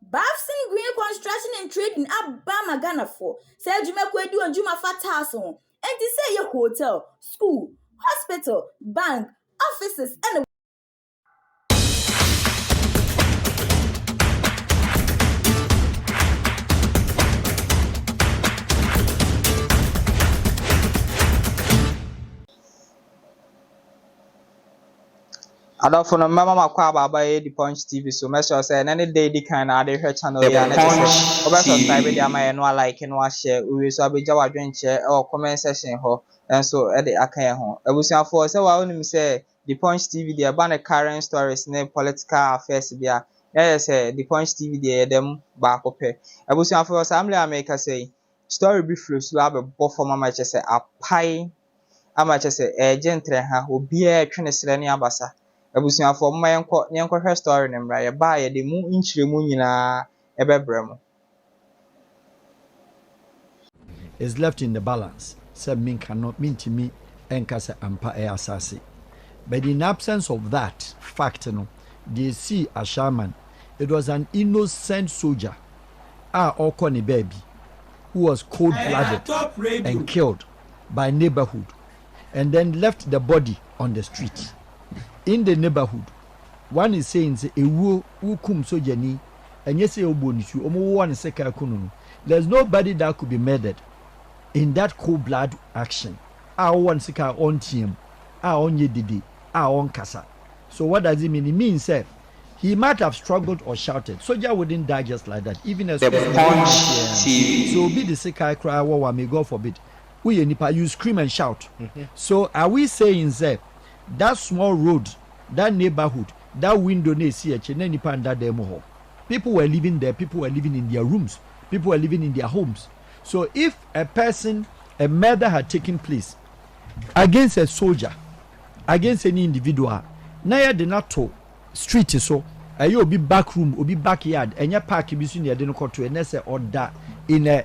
Bafsin Green Construction and Trading up Bama Ghana for. Say Juma Kwedu and Juma Fatas on. And to say your hotel, school, hospital, bank, offices, and Adolfo no mama makwa baba e the Punch TV so me sure say any day the kind na dey hwe channel ya na say oba subscribe dey ama no like no share we so abeja wadwen che comment section ho enso e dey aka ho abusuafo say wa onim say the Punch TV dey ba na current stories ne political affairs bia say the Punch TV dey dem ba kope abusuafo say amle america say story bi flow so abebo for mama che say apai ama che say gentle ha obi a twene sere ne abasa abusuafo mma yenko hwe story ne mra ye ba ye de mu nchiremu nyina ebebrem is left in the balance. Some mean cannot mean to me nkansah ampa assassin. But in absence of that fact, they see a shaman. It was an innocent soldier, Okoni baby, who was cold-blooded and killed by neighborhood, and then left the body on the street. In the neighborhood, one is saying, "Ukum sojani," and yes, there's nobody that could be murdered in that cold-blood action. Our one sika on team, our on yedidi, our on kasa. So what does it mean? It means that he might have struggled or shouted. Soldier wouldn't die just like that, even as the Punch TV. So be the sika cry, may God forbid. You scream and shout. So are we saying that that small road, that neighborhood, that window, people were living there, people were living in their rooms, people were living in their homes. So if a murder had taken place against a soldier, against any individual, now they not to street so, you be back room, or be backyard, and your park be soon you didn't to and say or that in a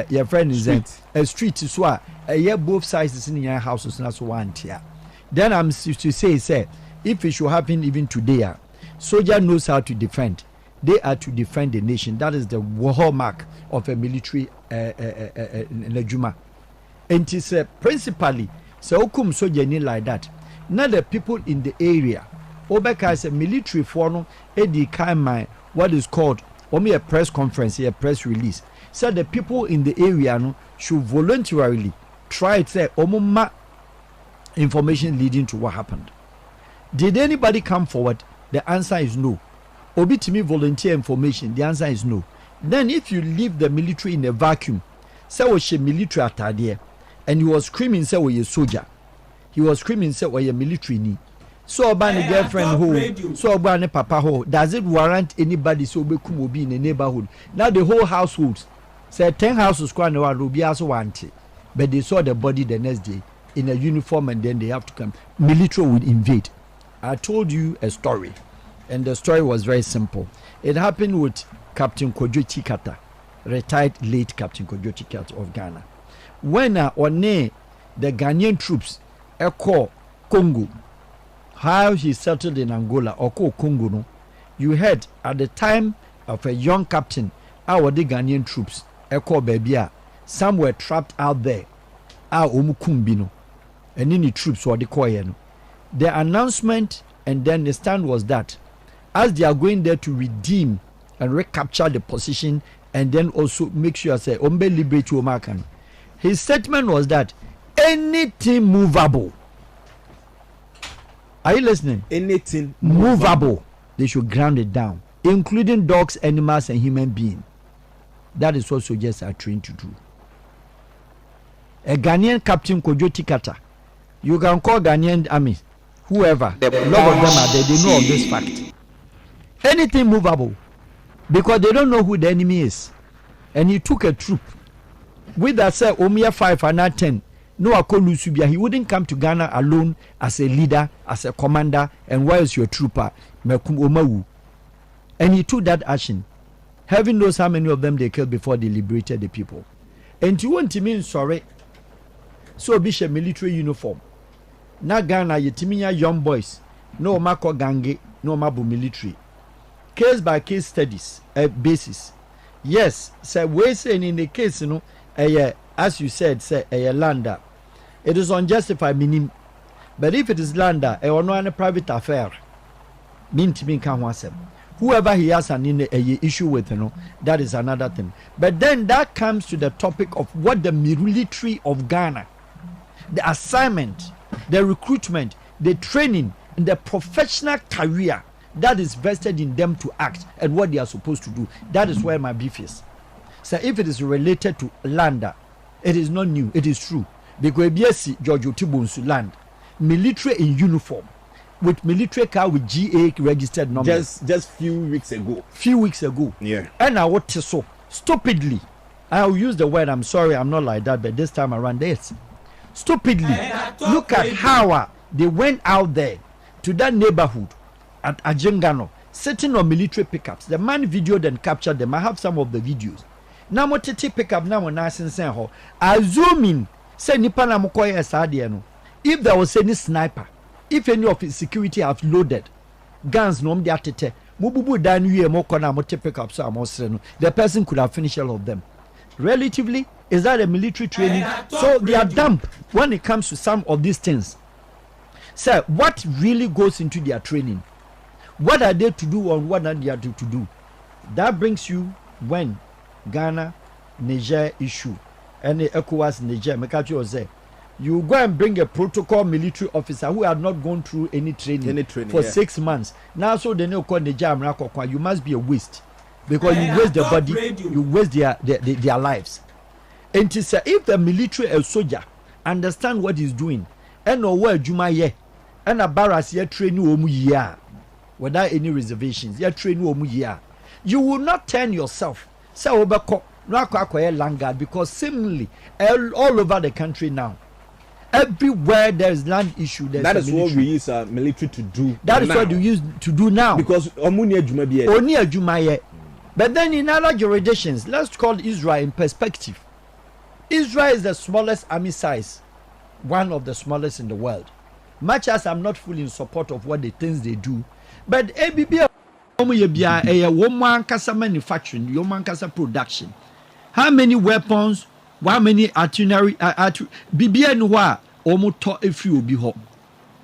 your friend is a street so a both sides in your houses not so one tier. Then I'm to say, if it should happen even today, soldier knows how to defend. They are to defend the nation. That is the hallmark of a military Najuma. And it is principally so okum soldier like that. Now the people in the area, Obeka is a military form, Eddie Kaimai, what is called only a press conference, a press release. So the people in the area should voluntarily try to say omuma information leading to what happened. Did anybody come forward? The answer is no. Obi to me volunteer information, the answer is no. Then if you leave the military in a vacuum, say was a military atade, and he was screaming say was a soldier, he was screaming say was a military ni. So about a girlfriend who, so about a papa who, does it warrant anybody so be kumobi in a neighborhood? Now the whole household, say 10 houses quite will be also wanted, but they saw the body the next day in a uniform and then they have to come. Military would invade. I told you a story, and the story was very simple. It happened with Captain Kojo Chikata, retired late Captain Kojo Chikata of Ghana. When the Ghanaian troops call Congo, how he settled in Angola or Congo, no, you heard at the time of a young captain, our the Ghanaian troops call Babia, some were trapped out there, Omukumbino, and any troops were the Koyeno. The announcement and then the stand was that as they are going there to redeem and recapture the position and then also make sure say Ombe liberate Omakan. His statement was that anything movable, are you listening? Anything movable, they should ground it down, including dogs, animals, and human beings. That is what soldiers are trained to do. A Ghanaian Captain Kojo Tikata, you can call Ghanaian army, whoever, a lot of them are there, they know of this fact. Anything movable, because they don't know who the enemy is. And he took a troop with that said Omia 5 and not 10. No Akolusubia, he wouldn't come to Ghana alone as a leader, as a commander, and where is your trooper? Mekum Omawu. And he took that action. Heaven knows how many of them they killed before they liberated the people. And you want to mean sorry. So Bishop military uniform. Na Ghana yetiminya young boys. No mako gange, no mabu military. case by case studies basis. Yes, so we saying in the case, you know, as you said, say a lander, it is unjustified meaning. But if it is lander, a no private affair, mean to me can want whoever he has an issue with, you know, that is another thing. But then that comes to the topic of what the military of Ghana, the assignment, the recruitment, the training, and the professional career that is vested in them to act and what they are supposed to do. That is where my beef is. So if it is related to lander, it is not new, it is true. Because BSc George Otibonsu land, military in uniform, with military car with GA registered number. Just few weeks ago. Yeah. And I want to so stupidly, I'll use the word, I'm sorry, I'm not like that, but this time around this. Stupidly, look at how they went out there to that neighborhood at Ajengano, sitting on military pickups. The man videoed and captured them. I have some of the videos. Now mo tete pickup now mo na sensen ho. Assuming say nipa na mo koye asade no. If there was any sniper, if any of his security have loaded guns no dey atete, mo bubu dan wie mo kona mo tete pickup so amosre no. The person could have finished all of them. Relatively, is that a military training? So they are dumb when it comes to some of these things. So what really goes into their training? What are they to do or what are they to do? That brings you when Ghana, Niger issue, and the ECOWAS Niger, Mekachi was there. You go and bring a protocol military officer who had not gone through any training for 6 months. Now, so they know called Niger, you must be a waste because you waste the body, you waste their lives. And to say, if the military or soldier understand what he's doing, and know where Juma ye, and a barras ye train you year without any reservations, ye train you year, you will not turn yourself. So Langard, because seemingly all over the country now, everywhere there is land issue. That is what we use military to do. That is what we use to do now. Because only a Juma. But then in other jurisdictions, let's call Israel in perspective. Israel is the smallest army size, one of the smallest in the world. Much as I'm not fully in support of what the things they do, but ABB woman manufacturing, woman production. How many weapons? How many artillery? BBN wa omoto if you be hot.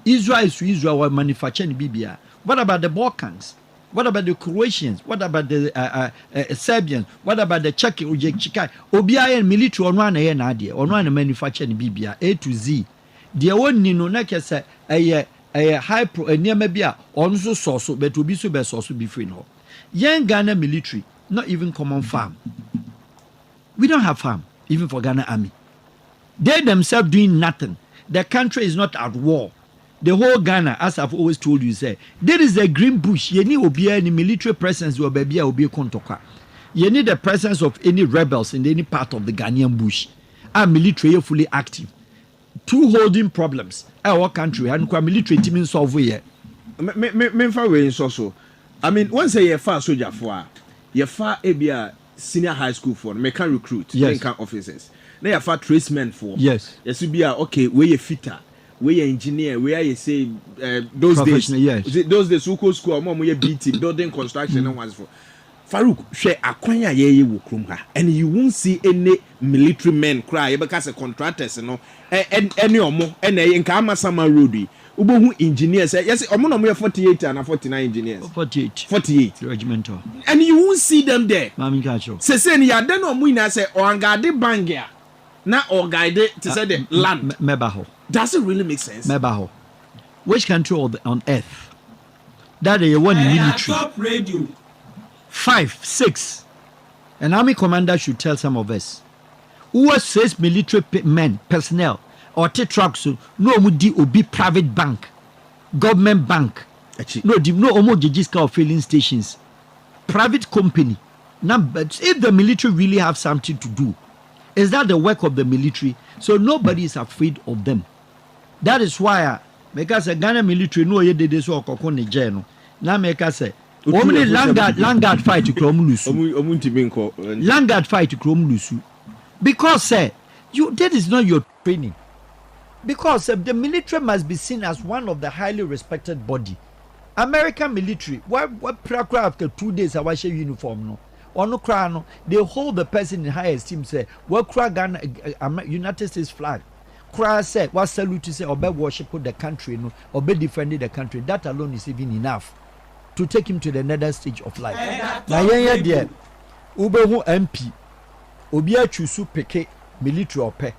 Israel is Israel manufacturing BBA. What about the Balkans? What about the Croatians? What about the Serbians? What about the Czech? Obiya military on one nadia on one manufacturing BBA A to Z. The one nino na kese a high pro near maybe on so source, but to be so best also be free no. Young Ghana military, not even common farm. We don't have farm, even for Ghana army. They themselves doing nothing. The country is not at war. The whole Ghana, as I've always told you, say there is a green bush. You need obi any military presence or baby obi kontoka. You need the presence of any rebels in any part of the Ghanaian bush. Our military are fully active. Two holding problems. Our country and military team solve here. So. I mean, once a year far soldier for you far a senior high school for me can recruit officers. Now you far tradesmen for yes be okay where you fitter, where you engineer, where you say those days those days school mom you BT building construction and ones for Farouk share akwanya ye wo krom ha and you won't see any military men cry because the contractors you know and any omo and nka amasama road ubohu engineers yes omo no mo 48 and 49 engineers 48 regimental and you won't see them there mami kacho say ya den omo ina say orangade bangia na orgade to say the land mebaho does it really make sense mebaho which country on earth that they one military top radio 5, 6. An army commander should tell some of us who says military men, personnel, or trucks, no mudi obi private bank, government bank, no omo jijiska of filling stations, private company. Now, but if the military really have something to do, is that the work of the military? So nobody is afraid of them. That is why, because the Ghana military no ye did this work on the journal. Now make us say. Only Langard fight to Kromulusu. Langard fight to Kromulusu. Because that is not your training. Because the military must be seen as one of the highly respected body American military, what after 2 days I was uniform no. Ono kra no, they hold the person in high esteem. Say, what kra Ghana, United States flag. Kra say, what salute to say, or be worship the country, no, or be defending the country. That alone is even enough to take him to the next stage of life. Now, yeah, dear, Ubehu MP, Obia Chusu Peke, military or pe.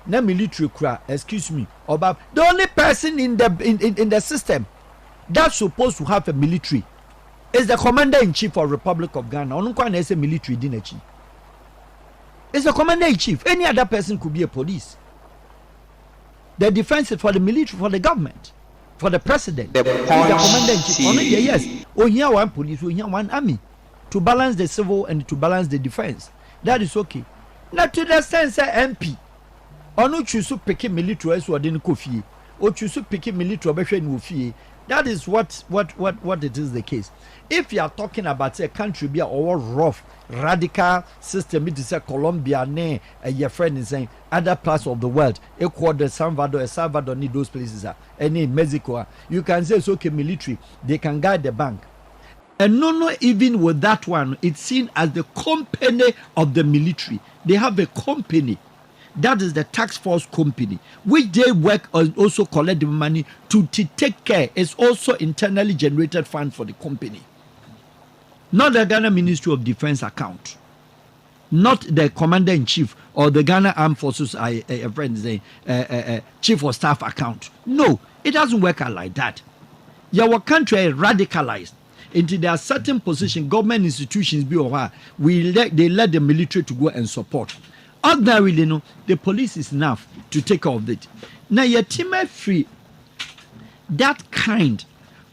Na military kra, excuse me, about the only person in the system that's supposed to have a military is the commander-in-chief of Republic of Ghana. Onukwa na say military dinachi. It's the commander-in-chief. Any other person could be a police. The defense is for the military, for the government, for the president. The commander-in-chief. Only yes. Oh, here one police, oh, here one army to balance the civil and to balance the defense. That is okay. Not to the sense MP. Onu chusu peke military as wadin kofi. O chusu peke military obehwe ni ofie. That is what it is the case. If you are talking about a country be or rough radical system, it is a Colombia, your friend is saying other parts of the world, Ecuador, El Salvador need those places any Mexico. You can say it's okay, military, they can guide the bank. And no, even with that one, it's seen as the company of the military. They have a company. That is the tax force company, which they work and also collect the money to take care. It's also internally generated fund for the company. Not the Ghana Ministry of Defense account. Not the commander-in-chief or the Ghana Armed Forces chief of staff account. No, it doesn't work out like that. Your country is radicalized. Into there are certain positions, government institutions be or they let the military to go and support. Ordinarily, no, the police is enough to take care of it. Now, your team free that kind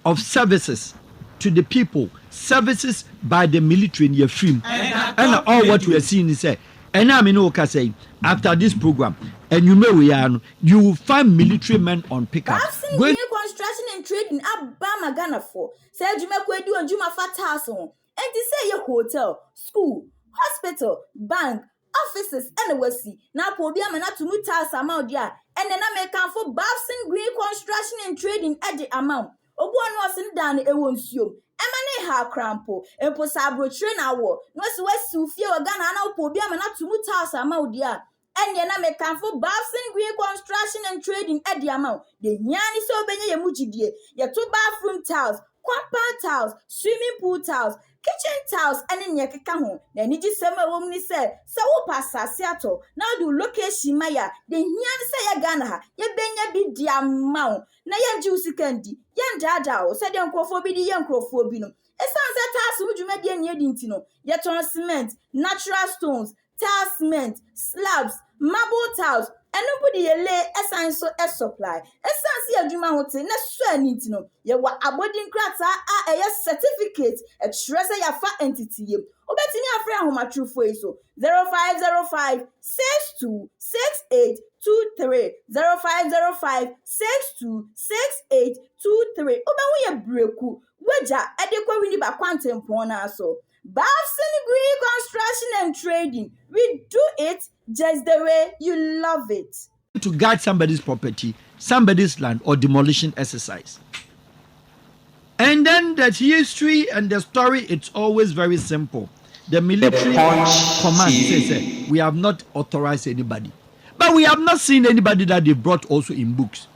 of services to the people, services by the military in your film, and all what we are seeing is say, and I mean, okay, say after this program, and you know we are, you will find military men on pickup. Going construction and trading up Bama Ghana for. Say Juma Kwedu and Juma Fatas on, and to say your hotel, school, hospital, bank. Offices and the sea now podium and not to mutas amount there and then I make for Babson Green construction and trading at the amount. Obuan was in down a won't you. Emane ha crampo and posabro train hour. No west to fear a gun and podium and not to mutas amount there. And then I make for Babson Green construction and trading at the amount. The Yanni so many muji dear. Your 2 bathroom tiles, compound tiles, swimming pool tiles. Kitchen tiles and in your kakaho. Then it is summer woman said, so passa Seattle. Now do location Maya. Then yan say a gana. Ye benya be dear mount. Na yan juicy candy. Yan dada, said young crofobie the young crofobino. A sunset task would you make the yedintino. Yet on cement, natural stones, tile cement, slabs, marble tiles. And nobody lay a sign so a supply. A sense Juma hotel, na swear need to know. Ye were a boarding crats a certificate, a treasure ya fat entity. Obeti me a friend whom a true for so 0505 62 68 23 0505 62 68 23. Oba we a breaku. Waja adequate we ba quantum pona so. Babson Green construction and trading. We do it just the way you love it. To guard somebody's property, somebody's land, or demolition exercise. And then the history and the story, it's always very simple. The military command says we have not authorized anybody. But we have not seen anybody that they brought also in books.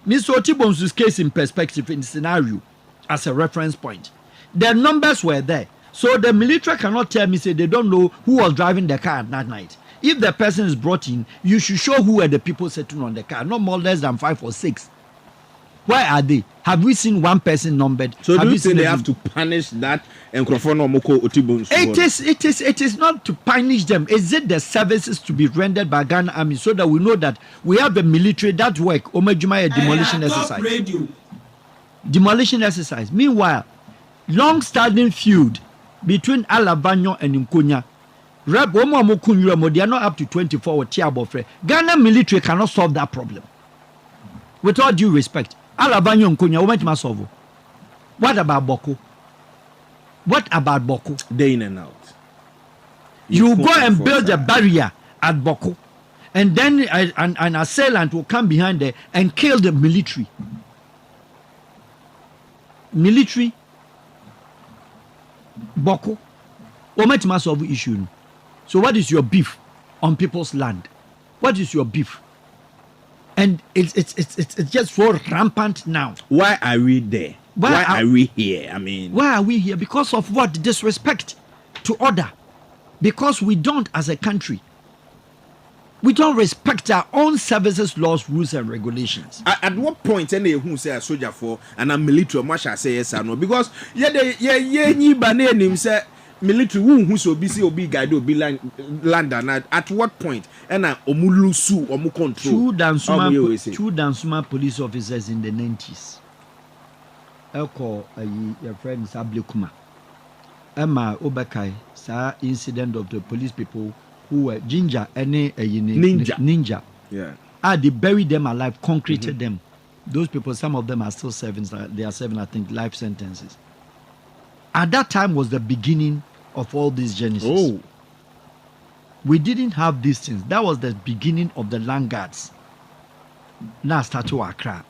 Mr. Otibonsu's case in perspective, in scenario, as a reference point. The numbers were there. So the military cannot tell me, say they don't know who was driving the car at that night. If the person is brought in, you should show who were the people sitting on the car, not more less than 5 or 6. Why are they? Have we seen one person numbered? So do you think they have to punish that and it is not to punish them. Is it the services to be rendered by Ghana Army so that we know that we have a military that work, Omejuma, a demolition exercise. Demolition exercise. Meanwhile, long-standing feud between Alabanyo and Nkonya. They are not up to 24 or Tiabofre. Ghana military cannot solve that problem. With all due respect, Alabanyo and Nkonya went to solve. What about Boko? What about Boko? Day in and out. You go and build a barrier at Boko, and then an assailant will come behind there and kill the military. military boko ometima solve issue. So what is your beef on people's land? What is your beef? And it's just so rampant now. Why are we there? Why are we here? I mean, why are we here? Because of what? Disrespect to order. Because we don't, as a country, we don't respect our own services, laws, rules, and regulations. At what point any who say a soldier for and a military marshal say yes or no? Because say military who so busy or big guide or be land and at what point and omulusu omu control two Dansuma police officers in the 90s. Elko your friend Sablekuma Emma Obakai sa incident of the police people who were ginger any ninja. Yeah. They buried them alive, concreted them. Those people, some of them are still serving. They are serving, I think, life sentences. At that time was the beginning of all these genesis. Oh. We didn't have these things. That was the beginning of the land guards. Now start to Accra.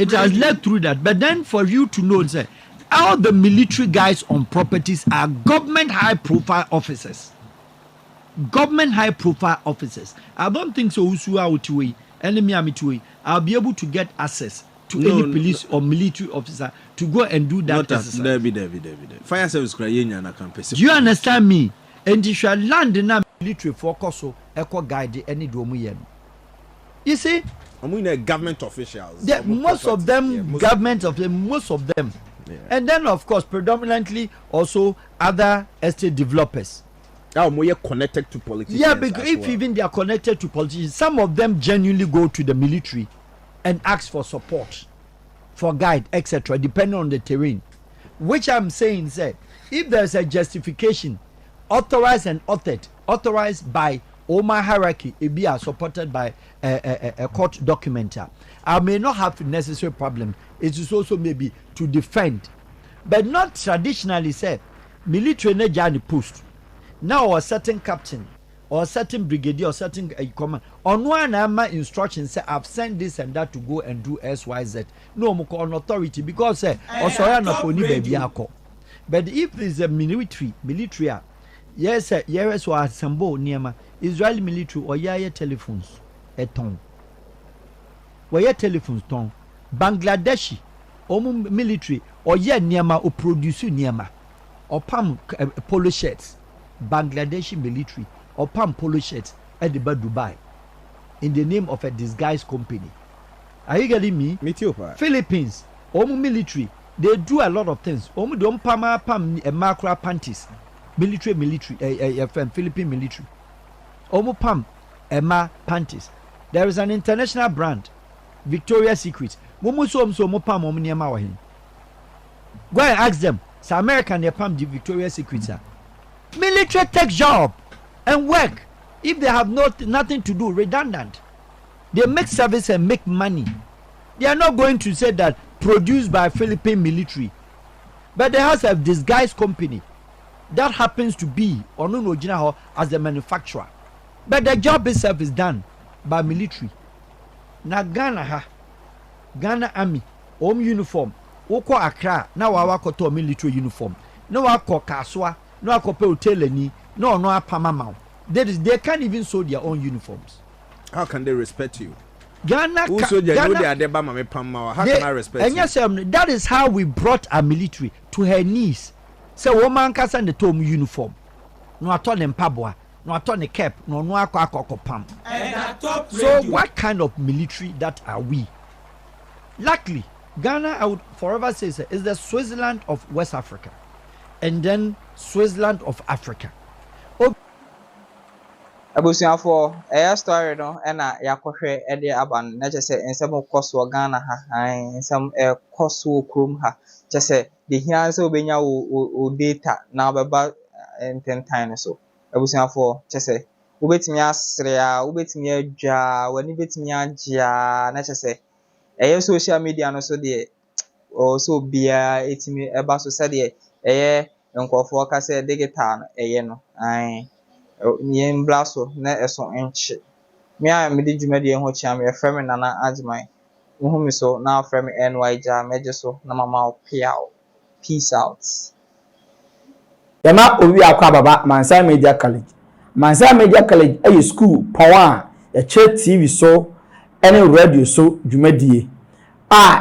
It has led through that. But then for you to know, say, all the military guys on properties are government high-profile officers. Government high-profile officers. I don't think so. I'll be able to get access to any police or military officer to go and do that exercise. Fire service do you understand me? And you shall land in a military focus so echo guide any domu. You see? Government officials. Most of them, most of them. Yeah. And then, of course, predominantly also other estate developers. More connected to politicians. Yeah, because if even they are connected to politicians, some of them genuinely go to the military and ask for support, for guide, etc., depending on the terrain. Which I'm saying, say, if there's a justification, authorized and authorized by Omar hierarchy, it be supported by a court documenter, I may not have necessary problem. It is also maybe to defend, but not traditionally said military na jani post. Now a certain captain or a certain brigadier or certain command on one instruction say I've sent this and that to go and do XYZ. No more on authority because but if there's a military, yes, yes, or Sambo Niama, Israeli military or yaya telephones a ton. Where telephones ton. Bangladeshi military or Niama or produce Niama or Pam polo shirts. Bangladeshi military or Pam polo shirts at the Dubai in the name of a disguised company. Are you getting me? Me too. Philippines military, they do a lot of things. Don't pam macra panties. Military Philippine military. Pam panties. There is an international brand, Victoria's Secret. Go and ask them. So American they pam the Victoria's Secret. Military takes job and work. If they have nothing to do, redundant. They make service and make money. They are not going to say that produced by Philippine military, but they have a disguised company that happens to be or as the manufacturer. But the job itself is done by military. Na Ghana Army, uniform. Oko Accra, now I work to military uniform. No I call Kaswa, no I call Hoteleni, no Pamamau. They can't even sew their own uniforms. How can they respect you? Ghana, how can I respect and you? Yes, that is how we brought our military to her knees. So woman can send the tom uniform. No aton empabwa, no aton cap, no pam. So what kind of military that are we? Luckily, Ghana, I would forever say, is the Switzerland of West Africa, and then Switzerland of Africa. Abusuafo story no na yakohwe de aban na chese ensem koso Ghana ha ensem koso krom ha chese de hia se obenya o data na obeba ententan so abusuafo chese obetimi asre a obetimi adwa wani betimi agya na chese social media no so de o so bia etimi eba so se de nkofo ka se digital no nyen blaso na eso enche me a me di dwumadi ho chia me frame nana ajman Muhumi so now from NY Jam, so na mama piao. Peace out. Yama owi akwa baba Mansa Media College. Mansa Media College a school power ya che TV so any radio so dwumadie.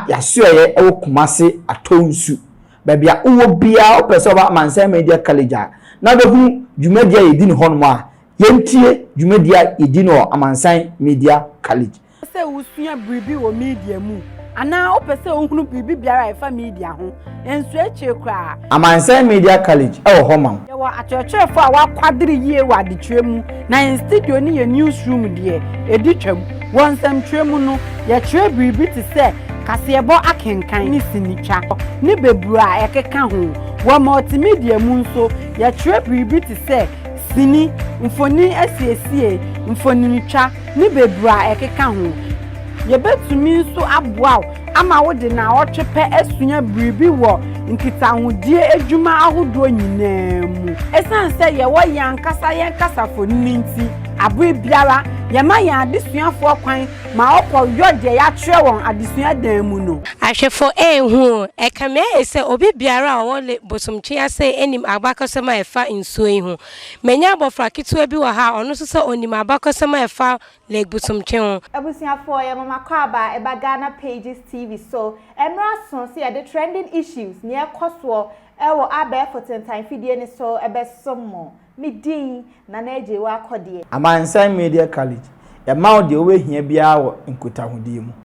Ya so ye e Kumase atonsu. Baby a uwo bia opese ba Mansa Media College a. Na be hu dwumadie yedi ne hono a. Yentie dwumadie yedi no Mansa Media College. Se usua bribi wo media mu. Ana opese ohunu bribi biara efa media ho. Enso eche kra. Mansa Media College e wo homa. Ye wa atwetwefo a wa kwadiri yie wa adetwe mu. Na in studio ni ye newsroom de editwam. Wonsam twemu no ye twe bribi ti se kasebo akenkan ni sinitwa. Ni bebru a ekeka ho. Wa multimedia mu nso ye twe bribi ti se sini mfoni asiesie mfoni nitwa ni bebru a ekeka ho. Ye betumi nso aboa ama wo de na otwepe asunya bribi wo nkitahudie adwuma ahodo nyinaa mu esan se ye wo yankasa foni nti aboe biara ye ma ya adesuafo kwan ma okọ yode ya twerɛ won adesua dan mu no ahwefo ehu ekame ese obi biara wo le bosomtwe ase enim abakosema efa nsuo ihu menya abofra kitu bi wo ha ono so se onim abakosema efa le bosomtwe ho abusuafo ye mama kwaba eba Ghana Pages TV so emra so se ye the trending issues near koso ewo abe for time fidie ni so ebe somo midin na eje wa akode Mansa Media College. Ya ma de we hia bia wo nkutahudie mu.